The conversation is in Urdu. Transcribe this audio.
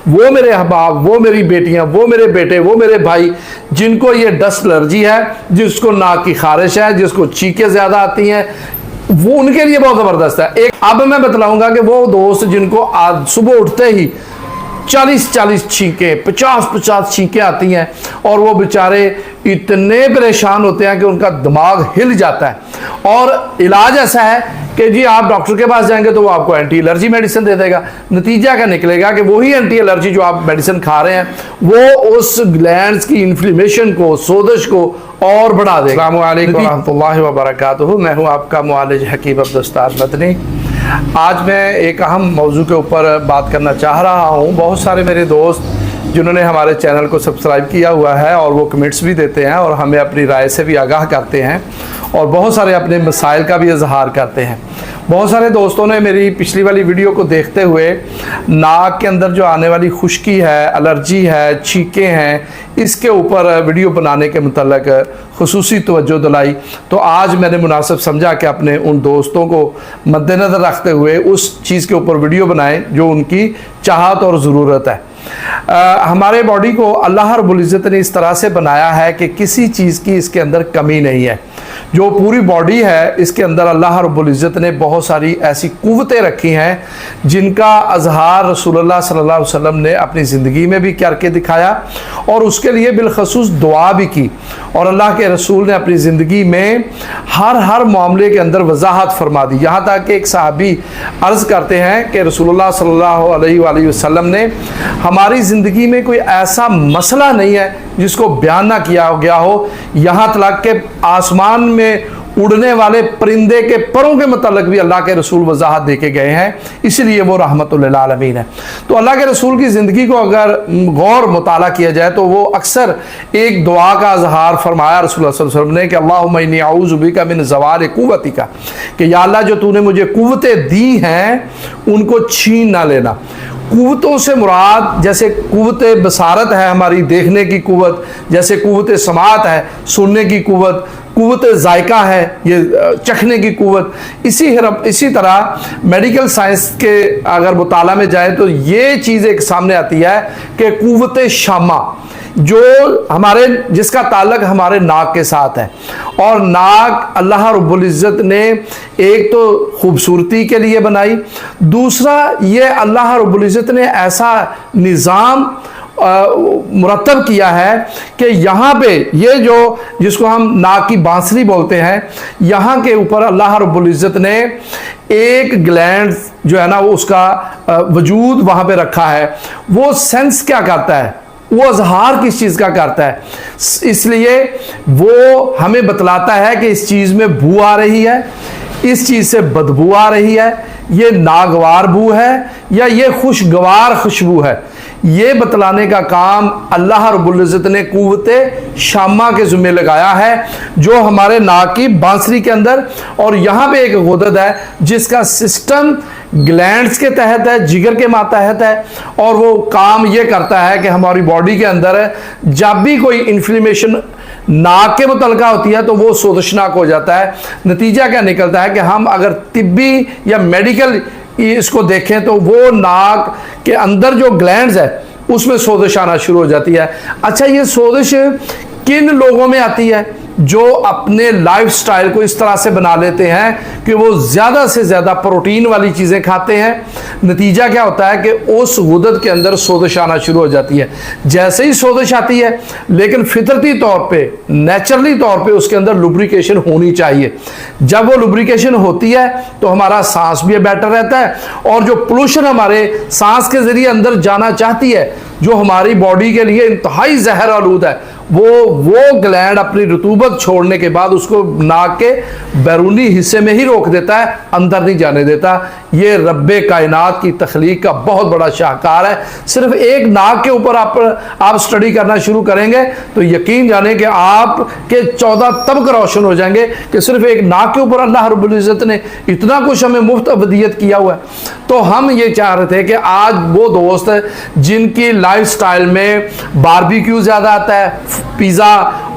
وہ میرے احباب، وہ میری بیٹیاں، وہ میرے بیٹے، وہ میرے بھائی جن کو یہ ڈسٹ الرجی ہے، جس کو ناک کی خارش ہے، جس کو چینکیں زیادہ آتی ہیں، وہ ان کے لیے بہت زبردست ہے۔ اب میں بتلاؤں گا کہ وہ دوست جن کو صبح اٹھتے ہی 40 چھینکیں، 50 چھینکیں آتی ہیں اور وہ بیچارے اتنے پریشان ہوتے ہیں کہ ان کا دماغ ہل جاتا ہے، اور علاج ایسا ہے کہ جی آپ ڈاکٹر کے پاس جائیں گے تو وہ آپ کو اینٹی الرجی میڈیسن دے دے گا، نتیجہ کیا نکلے گا کہ وہی اینٹی الرجی جو آپ میڈیسن کھا رہے ہیں وہ اس گلینڈز کی انفلیمیشن کو، سوزش کو اور بڑھا دے گا۔ السلام علیکم ورحمۃ اللہ وبرکاتہ، میں ہوں آپ کا معالج حکیم عبدالستار مدنی۔ آج میں ایک اہم موضوع کے اوپر بات کرنا چاہ رہا ہوں۔ بہت سارے میرے دوست جنہوں نے ہمارے چینل کو سبسکرائب کیا ہوا ہے اور وہ کمنٹس بھی دیتے ہیں اور ہمیں اپنی رائے سے بھی آگاہ کرتے ہیں، اور بہت سارے اپنے مسائل کا بھی اظہار کرتے ہیں۔ بہت سارے دوستوں نے میری پچھلی والی ویڈیو کو دیکھتے ہوئے ناک کے اندر جو آنے والی خشکی ہے، الرجی ہے، چھینکیں ہیں، اس کے اوپر ویڈیو بنانے کے متعلق خصوصی توجہ دلائی، تو آج میں نے مناسب سمجھا کہ اپنے ان دوستوں کو مد نظر رکھتے ہوئے اس چیز کے اوپر ویڈیو بنائیں جو ان کی چاہت اور ضرورت ہے۔ ہمارے باڈی کو اللہ رب العزت نے اس طرح سے بنایا ہے کہ کسی چیز کی اس کے اندر کمی نہیں ہے۔ جو پوری باڈی ہے اس کے اندر اللہ رب العزت نے بہت ساری ایسی قوتیں رکھی ہیں جن کا اظہار رسول اللہ صلی اللہ علیہ وسلم نے اپنی زندگی میں بھی کر کے دکھایا، اور اس کے لیے بالخصوص دعا بھی کی، اور اللہ کے رسول نے اپنی زندگی میں ہر معاملے کے اندر وضاحت فرما دی۔ یہاں تک کہ ایک صحابی عرض کرتے ہیں کہ رسول اللہ صلی اللہ علیہ وآلہ وسلم نے ہماری زندگی میں کوئی ایسا مسئلہ نہیں ہے جس کو بیان نہ کیا گیا ہو، یہاں تک کہ آسمان میں اڑنے والے پرندے کے پروں کے متعلق بھی اللہ کے رسول وضاحت دے کے گئے ہیں، اس لیے وہ رحمت للعالمین ہے۔ تو اللہ کے رسول کی زندگی کو اگر غور مطالعہ کیا جائے تو وہ اکثر ایک دعا کا اظہار فرمایا رسول اللہ صلی اللہ علیہ وسلم نے کہ اللہم انی اعوذ بک من زوال قوتک، کہ یا اللہ جو تو نے مجھے قوتیں دی ہیں ان کو چھین نہ لینا۔ قوتوں سے مراد جیسے قوت بصارت ہے، ہماری دیکھنے کی قوت، جیسے قوت سماعت ہے، سننے کی قوت، قوت ذائقہ ہے، یہ چکھنے کی قوت، اسی طرح میڈیکل سائنس کے اگر مطالعہ میں جائیں تو یہ چیز ایک سامنے آتی ہے کہ قوت شامہ جو جس کا تعلق ہمارے ناک کے ساتھ ہے، اور ناک اللہ رب العزت نے ایک تو خوبصورتی کے لیے بنائی، دوسرا یہ اللہ رب العزت نے ایسا نظام مرتب کیا ہے کہ یہاں پہ یہ جس کو ہم ناک کی بانسری بولتے ہیں، یہاں کے اوپر اللہ رب العزت نے ایک گلینڈ جو ہے نا وہ اس کا وجود وہاں پہ رکھا ہے۔ وہ سینس کیا کرتا ہے، وہ اظہار کس چیز کا کرتا ہے، اس لیے وہ ہمیں بتلاتا ہے کہ اس چیز میں بو آ رہی ہے، اس چیز سے بدبو آ رہی ہے، یہ ناگوار بو ہے یا یہ خوشگوار خوشبو ہے۔ یہ بتلانے کا کام اللہ رب العزت نے قوت شامہ کے ذمہ لگایا ہے جو ہمارے ناک کی بانسری کے اندر، اور یہاں پہ ایک غدد ہے جس کا سسٹم گلینڈز کے تحت ہے، جگر کے ماتحت ہے، اور وہ کام یہ کرتا ہے کہ ہماری باڈی کے اندر جب بھی کوئی انفلیمیشن ناک کے متعلقہ ہوتی ہے تو وہ سوزشناک ہو جاتا ہے۔ نتیجہ کیا نکلتا ہے کہ ہم اگر طبی یا میڈیکل اس کو دیکھیں تو وہ ناک کے اندر جو گلینڈز ہے اس میں سوزش آنا شروع ہو جاتی ہے۔ اچھا، یہ سوزش کن لوگوں میں آتی ہے؟ جو اپنے لائف سٹائل کو اس طرح سے بنا لیتے ہیں کہ وہ زیادہ سے زیادہ پروٹین والی چیزیں کھاتے ہیں۔ نتیجہ کیا ہوتا ہے کہ اس غدد کے اندر سوزش آنا شروع ہو جاتی ہے۔ جیسے ہی سوزش آتی ہے، لیکن فطرتی طور پہ، نیچرلی طور پہ اس کے اندر لوبریکیشن ہونی چاہیے۔ جب وہ لوبریکیشن ہوتی ہے تو ہمارا سانس بھی بیٹر رہتا ہے، اور جو پولوشن ہمارے سانس کے ذریعے اندر جانا چاہتی ہے جو ہماری باڈی کے لیے انتہائی زہر آلود ہے، وہ گلینڈ اپنی رطوبت چھوڑنے کے بعد اس کو ناک کے بیرونی حصے میں ہی روک دیتا ہے، اندر نہیں جانے دیتا۔ یہ رب کائنات کی تخلیق کا بہت بڑا شاہکار ہے۔ صرف ایک ناک کے اوپر آپ سٹڈی کرنا شروع کریں گے تو یقین جانیں کہ آپ کے 14 طبق روشن ہو جائیں گے کہ صرف ایک ناک کے اوپر اللہ رب العزت نے اتنا کچھ ہمیں مفت ابدیت کیا ہوا ہے۔ تو ہم یہ چاہ رہے تھے کہ آج وہ دوست جن کی لائف سٹائل میں باربیکیو زیادہ آتا ہے، پیزا